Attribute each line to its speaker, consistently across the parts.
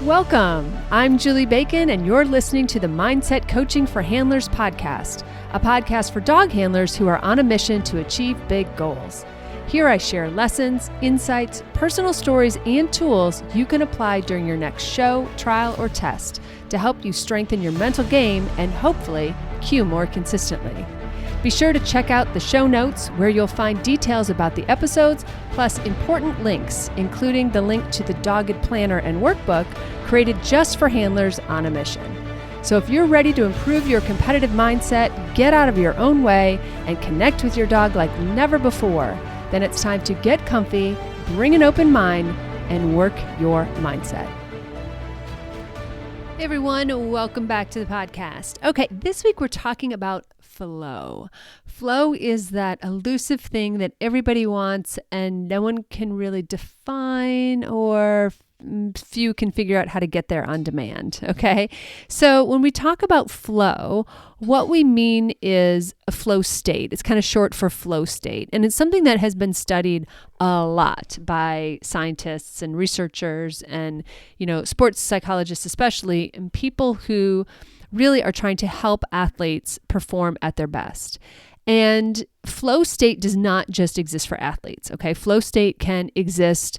Speaker 1: Welcome. I'm Julie Bacon, and you're listening to the Mindset Coaching for Handlers podcast, a podcast for dog handlers who are on a mission to achieve big goals. Here I share lessons, insights, personal stories, and tools you can apply during your next show, trial, or test to help you strengthen your mental game and hopefully cue more consistently. Be sure to check out the show notes where you'll find details about the episodes, plus important links, including the link to the Dogged Planner and Workbook created just for handlers on a mission. So if you're ready to improve your competitive mindset, get out of your own way, and connect with your dog like never before, then it's time to get comfy, bring an open mind, and work your mindset. Hey everyone, welcome back to the podcast. Okay, this week we're talking about flow. Flow is that elusive thing that everybody wants and no one can really define, or few can figure out how to get there on demand. Okay. So when we talk about flow, what we mean is a flow state. It's kind of short for flow state. And it's something that has been studied a lot by scientists and researchers and, sports psychologists, especially, and people who really are trying to help athletes perform at their best. And flow state does not just exist for athletes. Okay. Flow state can exist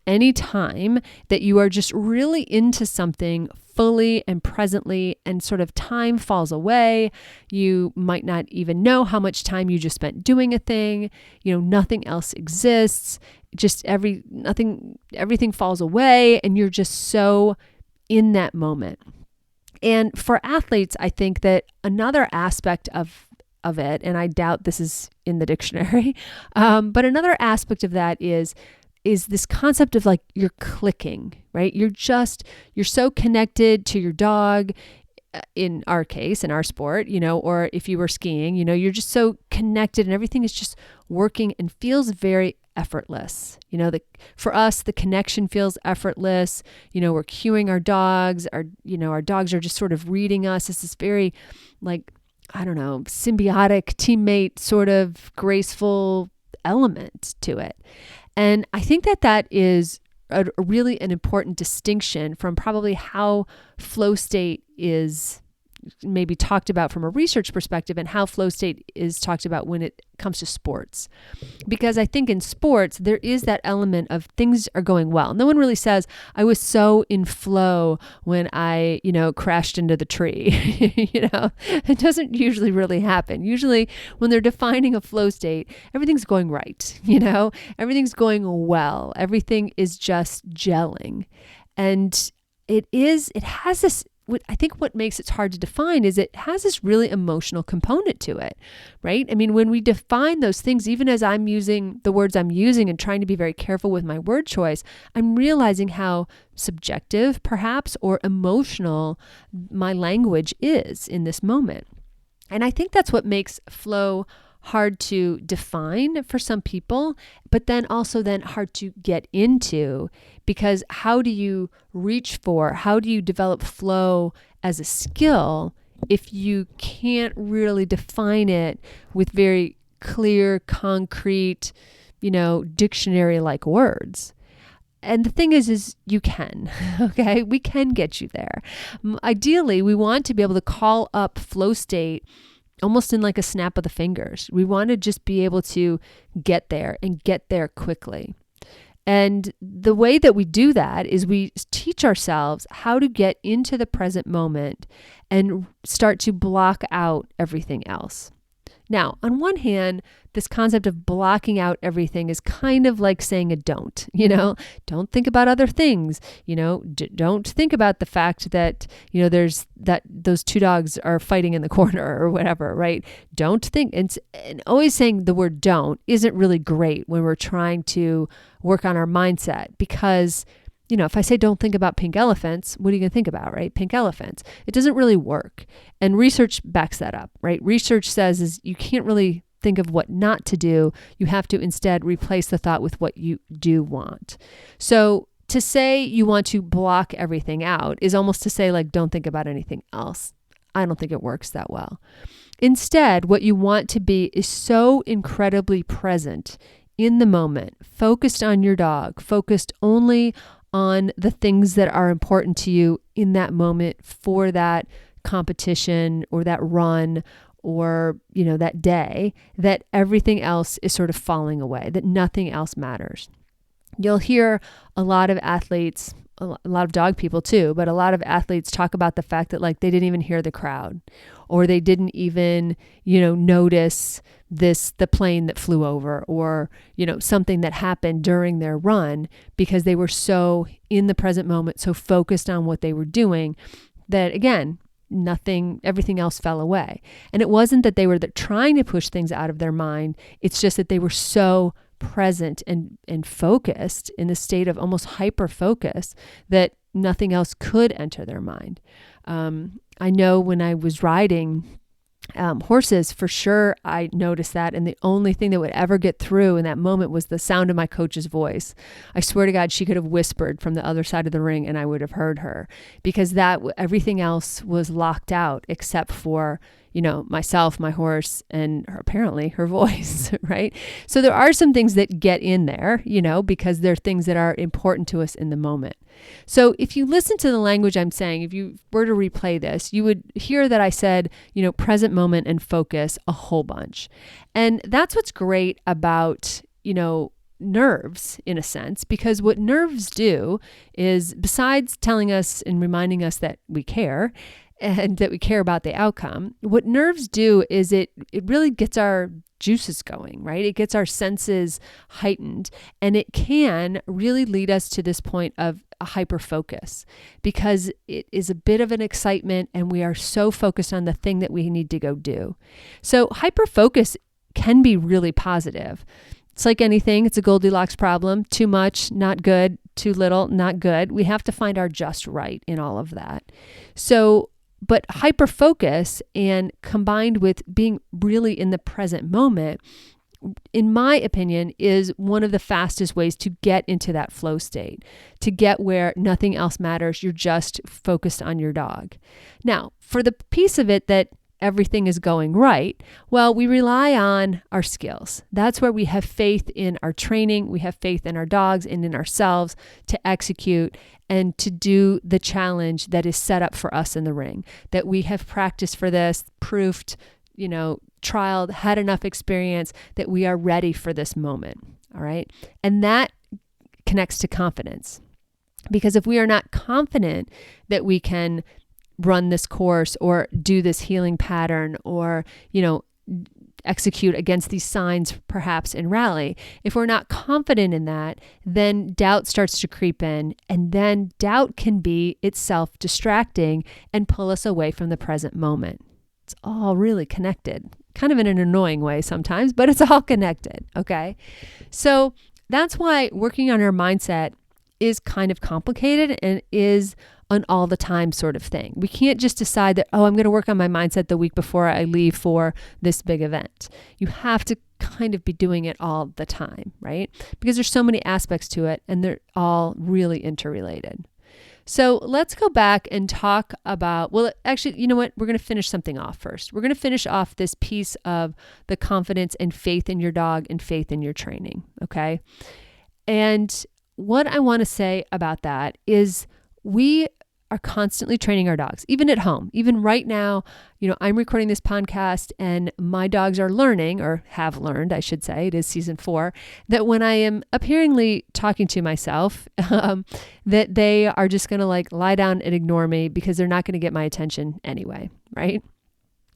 Speaker 1: anytime that you are just really into something fully and presently, and sort of time falls away. You might not even know how much time you just spent doing a thing. Nothing else exists. Just everything falls away, and you're just so in that moment. And for athletes, I think that another aspect of it, and I doubt this is in the dictionary, but another aspect of that is this concept of like you're clicking, right? You're so connected to your dog, in our case, in our sport, or if you were skiing, you're just so connected and everything is just working and feels very effortless. For us, the connection feels effortless. We're cueing our dogs. Our dogs are just sort of reading us. It's this very symbiotic teammate sort of graceful element to it. And I think that is really an important distinction from probably how flow state is maybe talked about from a research perspective and how flow state is talked about when it comes to sports. Because I think in sports, there is that element of things are going well. No one really says, I was so in flow when I, crashed into the tree. It doesn't usually really happen. Usually when they're defining a flow state, everything's going right. Everything's going well. Everything is just gelling. And it has this, I think what makes it hard to define is it has this really emotional component to it, right? I mean, when we define those things, even as I'm using the words I'm using and trying to be very careful with my word choice, I'm realizing how subjective, perhaps, or emotional my language is in this moment. And I think that's what makes flow hard to define for some people, but then also hard to get into, because how do you develop flow as a skill if you can't really define it with very clear, concrete, dictionary-like words? And the thing is you can, okay? We can get you there. Ideally, we want to be able to call up flow state almost in like a snap of the fingers. We want to just be able to get there and get there quickly. And the way that we do that is we teach ourselves how to get into the present moment and start to block out everything else. Now, on one hand, this concept of blocking out everything is kind of like saying a don't, don't think about other things, don't think about the fact that, there's those two dogs are fighting in the corner or whatever, right? Don't think, and always saying the word don't isn't really great when we're trying to work on our mindset, because if I say don't think about pink elephants, what are you going to think about, right? Pink elephants. It doesn't really work. And research backs that up, right? Research says is you can't really think of what not to do. You have to instead replace the thought with what you do want. So to say you want to block everything out is almost to say like, don't think about anything else. I don't think it works that well. Instead, what you want to be is so incredibly present in the moment, focused on your dog, focused only on the things that are important to you in that moment for that competition or that run or, that day, that everything else is sort of falling away, that nothing else matters. You'll hear a lot of athletes, a lot of dog people too, but a lot of athletes talk about the fact that they didn't even hear the crowd, or they didn't even, notice the plane that flew over, or, something that happened during their run, because they were so in the present moment, so focused on what they were doing that, again, everything else fell away. And it wasn't that they were trying to push things out of their mind. It's just that they were so present and focused in a state of almost hyper focus that nothing else could enter their mind. I know when I was riding horses, for sure, I noticed that. And the only thing that would ever get through in that moment was the sound of my coach's voice. I swear to God, she could have whispered from the other side of the ring and I would have heard her, because everything else was locked out except for, myself, my horse, and apparently her voice, right? So there are some things that get in there, because they're things that are important to us in the moment. So if you listen to the language I'm saying, if you were to replay this, you would hear that I said, present moment and focus a whole bunch. And that's what's great about, nerves in a sense, because what nerves do is, besides telling us and reminding us that we care and that we care about the outcome, what nerves do is it really gets our juices going, right? It gets our senses heightened, and it can really lead us to this point of a hyper focus, because it is a bit of an excitement and we are so focused on the thing that we need to go do. So hyper focus can be really positive. It's like anything, it's a Goldilocks problem. Too much, not good. Too little, not good. We have to find our just right in all of that. But hyper focus, and combined with being really in the present moment, in my opinion, is one of the fastest ways to get into that flow state, to get where nothing else matters. You're just focused on your dog. Now, for the piece of it that everything is going right, well, we rely on our skills. That's where we have faith in our training. We have faith in our dogs and in ourselves to execute and to do the challenge that is set up for us in the ring, that we have practiced for this, proofed, trialed, had enough experience that we are ready for this moment. All right. And that connects to confidence, because if we are not confident that we can run this course or do this healing pattern or, execute against these signs perhaps in rally, if we're not confident in that, then doubt starts to creep in, and then doubt can be itself distracting and pull us away from the present moment. It's all really connected, kind of in an annoying way sometimes, but it's all connected. Okay. So that's why working on our mindset is kind of complicated and is an all the time sort of thing. We can't just decide that, I'm going to work on my mindset the week before I leave for this big event. You have to kind of be doing it all the time, right? Because there's so many aspects to it and they're all really interrelated. So let's go back and talk about, well, actually, you know what? We're going to finish something off first. We're going to finish off this piece of the confidence and faith in your dog and faith in your training. Okay. And what I want to say about that is we are constantly training our dogs, even at home. Even right now, I'm recording this podcast and my dogs are learning, or have learned, I should say, it is season 4, that when I am appearingly talking to myself, that they are just going to lie down and ignore me because they're not going to get my attention anyway, right?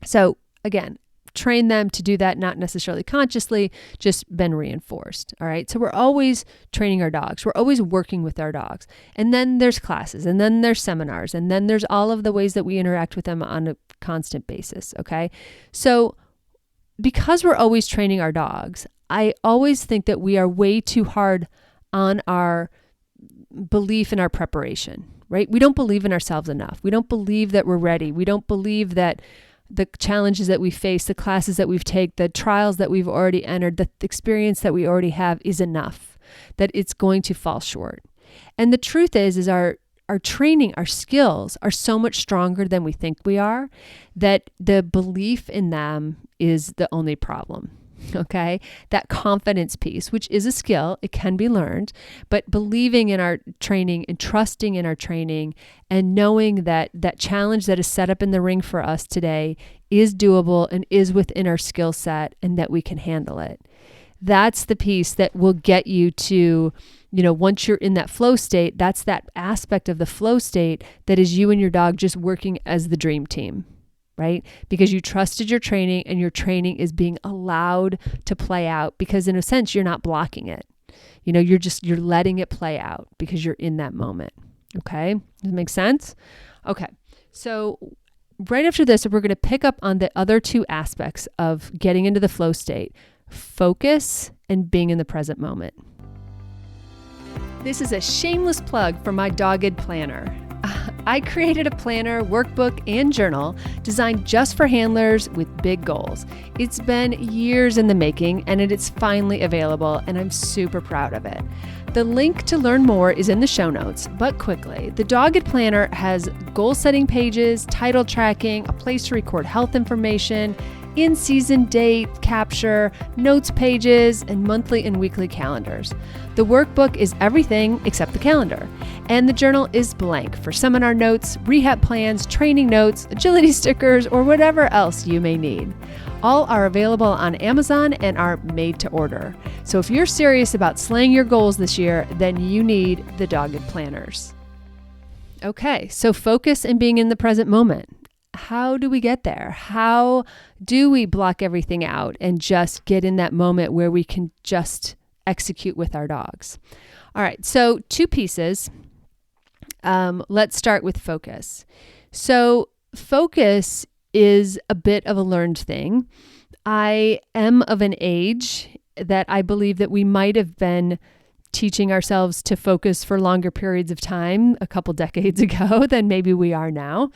Speaker 1: So again, train them to do that, not necessarily consciously, just been reinforced. All right. So we're always training our dogs. We're always working with our dogs. And then there's classes, and then there's seminars, and then there's all of the ways that we interact with them on a constant basis. Okay. So because we're always training our dogs, I always think that we are way too hard on our belief in our preparation, right? We don't believe in ourselves enough. We don't believe that we're ready. We don't believe that the challenges that we face, the classes that we've taken, the trials that we've already entered, the experience that we already have is enough, that it's going to fall short. And the truth is our training, our skills are so much stronger than we think we are, that the belief in them is the only problem. Okay. That confidence piece, which is a skill, it can be learned, but believing in our training and trusting in our training and knowing that that challenge that is set up in the ring for us today is doable and is within our skill set and that we can handle it. That's the piece that will get you to, once you're in that flow state, that's that aspect of the flow state that is you and your dog just working as the dream team, right? Because you trusted your training and your training is being allowed to play out because in a sense, you're not blocking it. You're letting it play out because you're in that moment. Okay. Does that make sense? Okay. So right after this, we're going to pick up on the other two aspects of getting into the flow state: focus and being in the present moment. This is a shameless plug for my Dogged Planner. I created a planner, workbook, and journal designed just for handlers with big goals. It's been years in the making, and it is finally available, and I'm super proud of it. The link to learn more is in the show notes, but quickly, the Dogged Planner has goal-setting pages, title tracking, a place to record health information, in-season date capture, notes pages, and monthly and weekly calendars. The workbook is everything except the calendar, and the journal is blank for seminar notes, rehab plans, training notes, agility stickers, or whatever else you may need. All are available on Amazon and are made to order. So if you're serious about slaying your goals this year, then you need the Dogged Planners. Okay, so focus and being in the present moment. How do we get there? How do we block everything out and just get in that moment where we can just execute with our dogs? All right, so two pieces. Let's start with focus. So focus is a bit of a learned thing. I am of an age that I believe that we might have been teaching ourselves to focus for longer periods of time a couple decades ago than maybe we are now,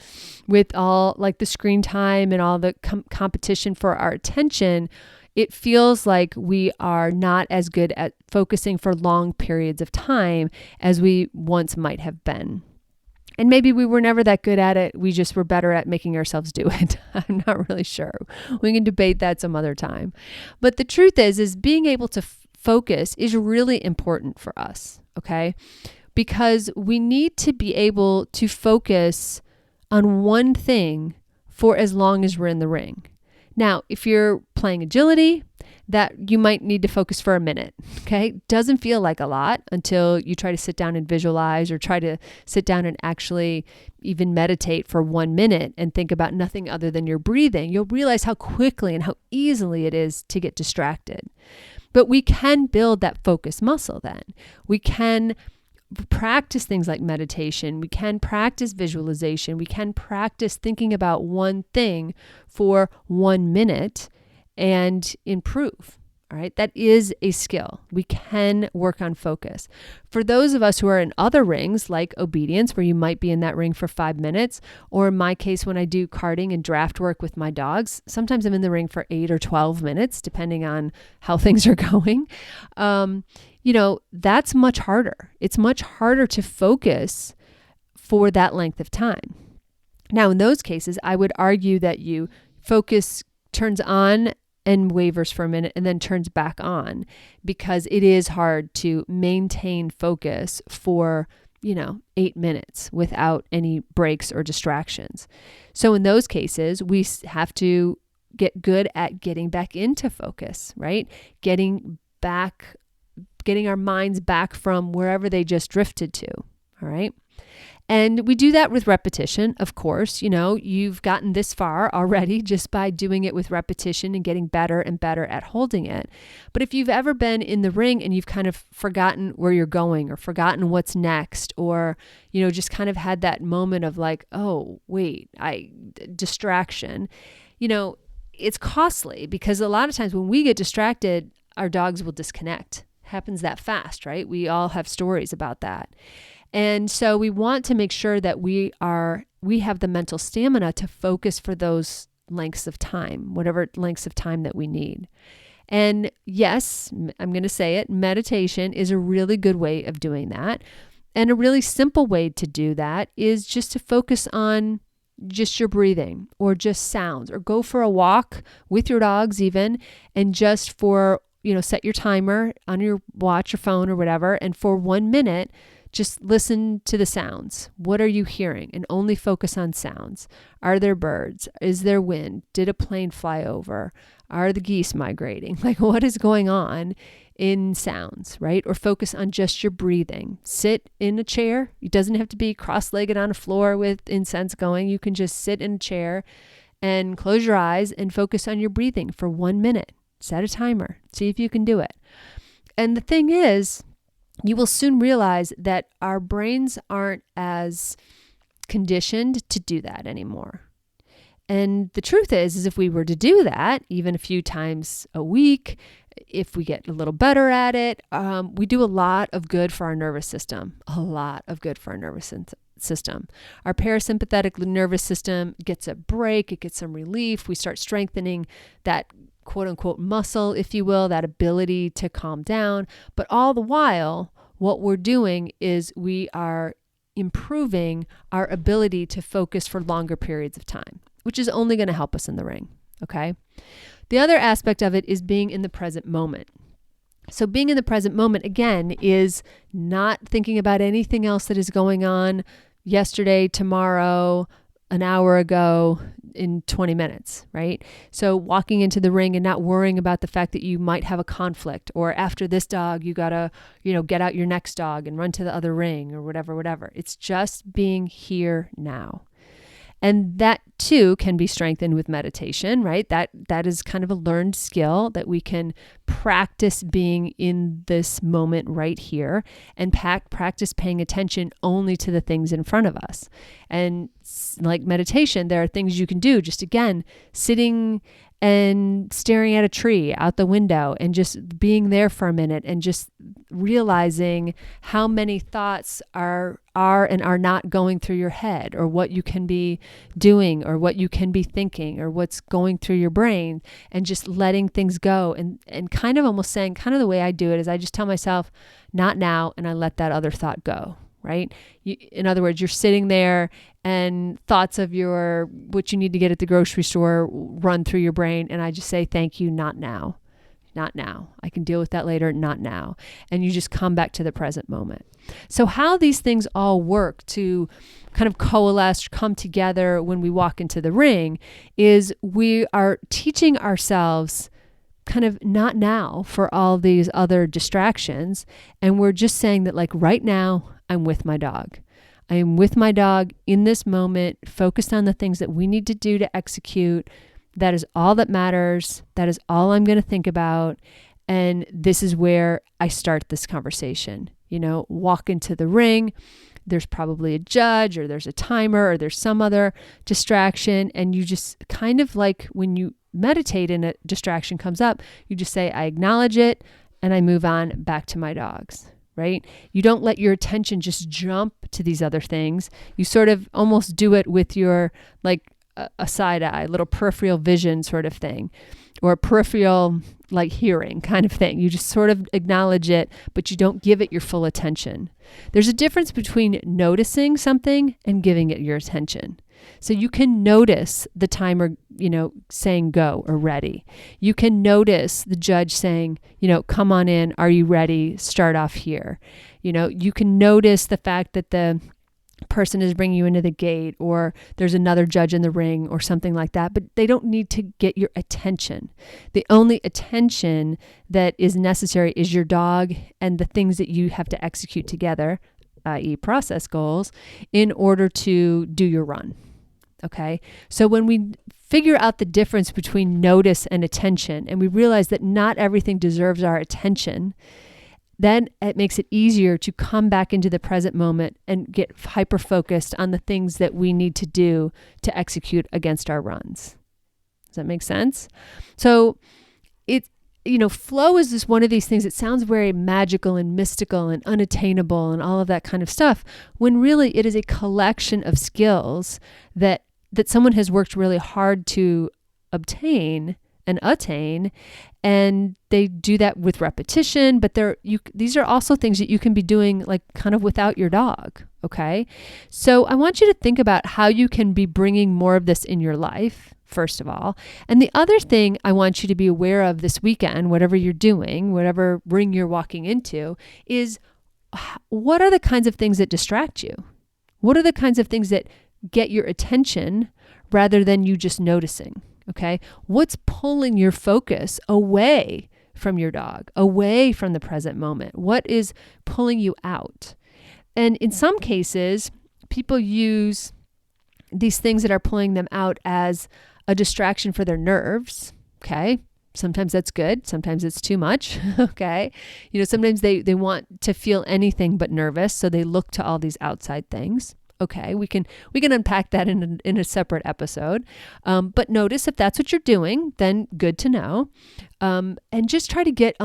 Speaker 1: with all like the screen time and all the competition for our attention. It feels like we are not as good at focusing for long periods of time as we once might have been. And maybe we were never that good at it. We just were better at making ourselves do it. I'm not really sure. We can debate that some other time. But the truth is being able to focus is really important for us, okay? Because we need to be able to focus on one thing for as long as we're in the ring. Now, if you're playing agility, that you might need to focus for a minute, okay? Doesn't feel like a lot until you try to sit down and visualize or try to sit down and actually even meditate for 1 minute and think about nothing other than your breathing. You'll realize how quickly and how easily it is to get distracted. But we can build that focus muscle then. We can practice things like meditation. We can practice visualization. We can practice thinking about one thing for 1 minute and improve. All right. That is a skill. We can work on focus. For those of us who are in other rings like obedience, where you might be in that ring for 5 minutes, or in my case, when I do carting and draft work with my dogs, sometimes I'm in the ring for 8 or 12 minutes, depending on how things are going. That's much harder. It's much harder to focus for that length of time. Now, in those cases, I would argue that you focus turns on and wavers for a minute and then turns back on, because it is hard to maintain focus for, 8 minutes without any breaks or distractions. So in those cases, we have to get good at getting back into focus, right? Getting our minds back from wherever they just drifted to. All right. And we do that with repetition, of course. You've gotten this far already just by doing it with repetition and getting better and better at holding it. But if you've ever been in the ring and you've kind of forgotten where you're going or forgotten what's next, or, just kind of had that moment of like, oh, wait, distraction, it's costly, because a lot of times when we get distracted, our dogs will disconnect. Happens that fast, right? We all have stories about that. And so we want to make sure that we have the mental stamina to focus for those lengths of time, whatever lengths of time that we need. And yes, I'm going to say it, meditation is a really good way of doing that. And a really simple way to do that is just to focus on, just your breathing or just sounds, or go for a walk with your dogs even, and just for, set your timer on your watch or phone or whatever. And for 1 minute, just listen to the sounds. What are you hearing? And only focus on sounds. Are there birds? Is there wind? Did a plane fly over? Are the geese migrating? Like, what is going on in sounds, right? Or focus on just your breathing. Sit in a chair. It doesn't have to be cross-legged on a floor with incense going. You can just sit in a chair and close your eyes and focus on your breathing for 1 minute. Set a timer. See if you can do it. And the thing is, you will soon realize that our brains aren't as conditioned to do that anymore. And the truth is if we were to do that, even a few times a week, if we get a little better at it, we do a lot of good for our nervous system, Our parasympathetic nervous system gets a break, it gets some relief. We start strengthening that quote unquote muscle, if you will, that ability to calm down. But all the while, what we're doing is we are improving our ability to focus for longer periods of time, which is only going to help us in the ring. Okay. The other aspect of it is being in the present moment. So being in the present moment, again, is not thinking about anything else that is going on yesterday, tomorrow, an hour ago, in 20 minutes, right? So walking into the ring and not worrying about the fact that you might have a conflict, or after this dog, you gotta, get out your next dog and run to the other ring or whatever. It's just being here now. And that too can be strengthened with meditation, right? That is kind of a learned skill that we can practice being in this moment right here, and practice paying attention only to the things in front of us. And like meditation, there are things you can do, just again, sitting and staring at a tree out the window and just being there for a minute and just realizing how many thoughts are and are not going through your head, or what you can be doing, or what you can be thinking, or what's going through your brain, and just letting things go, and kind of almost saying, kind of the way I do it is I just tell myself, not now, and I let that other thought go. Right? In other words, you're sitting there and thoughts of what you need to get at the grocery store run through your brain. And I just say, thank you, not now. Not now. I can deal with that later, not now. And you just come back to the present moment. So how these things all work to kind of coalesce, come together when we walk into the ring, is we are teaching ourselves kind of not now for all these other distractions. And we're just saying that, like, right now, I'm with my dog. I am with my dog in this moment, focused on the things that we need to do to execute. That is all that matters. That is all I'm going to think about. And this is where I start this conversation. Walk into the ring. There's probably a judge, or there's a timer, or there's some other distraction. And you just kind of, like when you meditate and a distraction comes up, you just say, I acknowledge it, and I move on back to my dogs. Right? You don't let your attention just jump to these other things. You sort of almost do it with your, like, a side eye, little peripheral vision sort of thing, or peripheral, like, hearing kind of thing. You just sort of acknowledge it, but you don't give it your full attention. There's a difference between noticing something and giving it your attention. So you can notice the timer, saying go or ready. You can notice the judge saying, come on in. Are you ready? Start off here. You can notice the fact that the person is bringing you into the gate, or there's another judge in the ring or something like that, but they don't need to get your attention. The only attention that is necessary is your dog and the things that you have to execute together, i.e. process goals, in order to do your run. Okay. So when we figure out the difference between notice and attention, and we realize that not everything deserves our attention, then it makes it easier to come back into the present moment and get hyper-focused on the things that we need to do to execute against our runs. Does that make sense? So flow is just one of these things that sounds very magical and mystical and unattainable and all of that kind of stuff, when really it is a collection of skills that someone has worked really hard to obtain and attain, and they do that with repetition. But these are also things that you can be doing, like, kind of without your dog, Okay. So I want you to think about how you can be bringing more of this in your life, first of all. And the other thing I want you to be aware of this weekend, whatever you're doing, whatever ring you're walking into, is what are the kinds of things that distract you? What are the kinds of things that get your attention rather than you just noticing? Okay. What's pulling your focus away from your dog, away from the present moment? What is pulling you out? And in some cases, people use these things that are pulling them out as a distraction for their nerves. Okay. Sometimes that's good. Sometimes it's too much. Okay. Sometimes they want to feel anything but nervous. So they look to all these outside things. Okay. We can unpack that in a separate episode. But notice if that's what you're doing, then good to know. And just try to get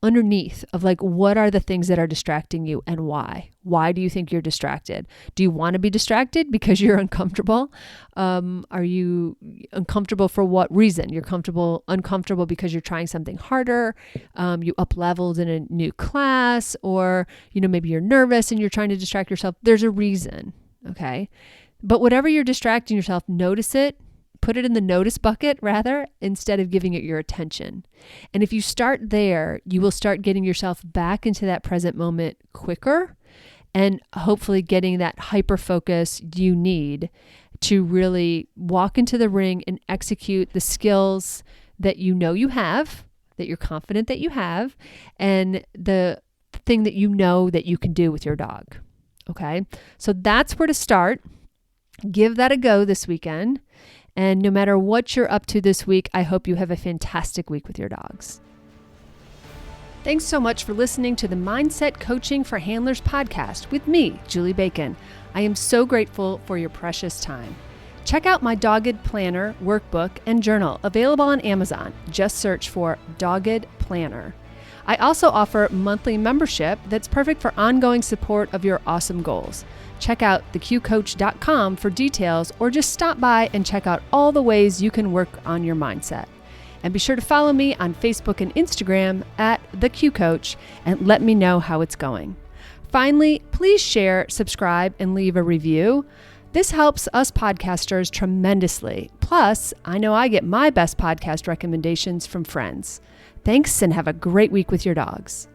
Speaker 1: underneath of like, what are the things that are distracting you and why? Why do you think you're distracted? Do you want to be distracted because you're uncomfortable? Are you uncomfortable for what reason? You're uncomfortable because you're trying something harder. You up-leveled in a new class, or, maybe you're nervous and you're trying to distract yourself. There's a reason. Okay. But whatever you're distracting yourself, notice it. Put it in the notice bucket rather, instead of giving it your attention. And if you start there, you will start getting yourself back into that present moment quicker, and hopefully getting that hyper focus you need to really walk into the ring and execute the skills that you have, that you're confident that you have, and the thing that that you can do with your dog. Okay. So that's where to start. Give that a go this weekend. And no matter what you're up to this week, I hope you have a fantastic week with your dogs. Thanks so much for listening to the Mindset Coaching for Handlers podcast with me, Julie Bacon. I am so grateful for your precious time. Check out my Dogged Planner workbook and journal available on Amazon. Just search for Dogged Planner. I also offer monthly membership that's perfect for ongoing support of your awesome goals. Check out theqcoach.com for details, or just stop by and check out all the ways you can work on your mindset. And be sure to follow me on Facebook and Instagram at theqcoach and let me know how it's going. Finally, please share, subscribe, and leave a review. This helps us podcasters tremendously. Plus, I know I get my best podcast recommendations from friends. Thanks, and have a great week with your dogs.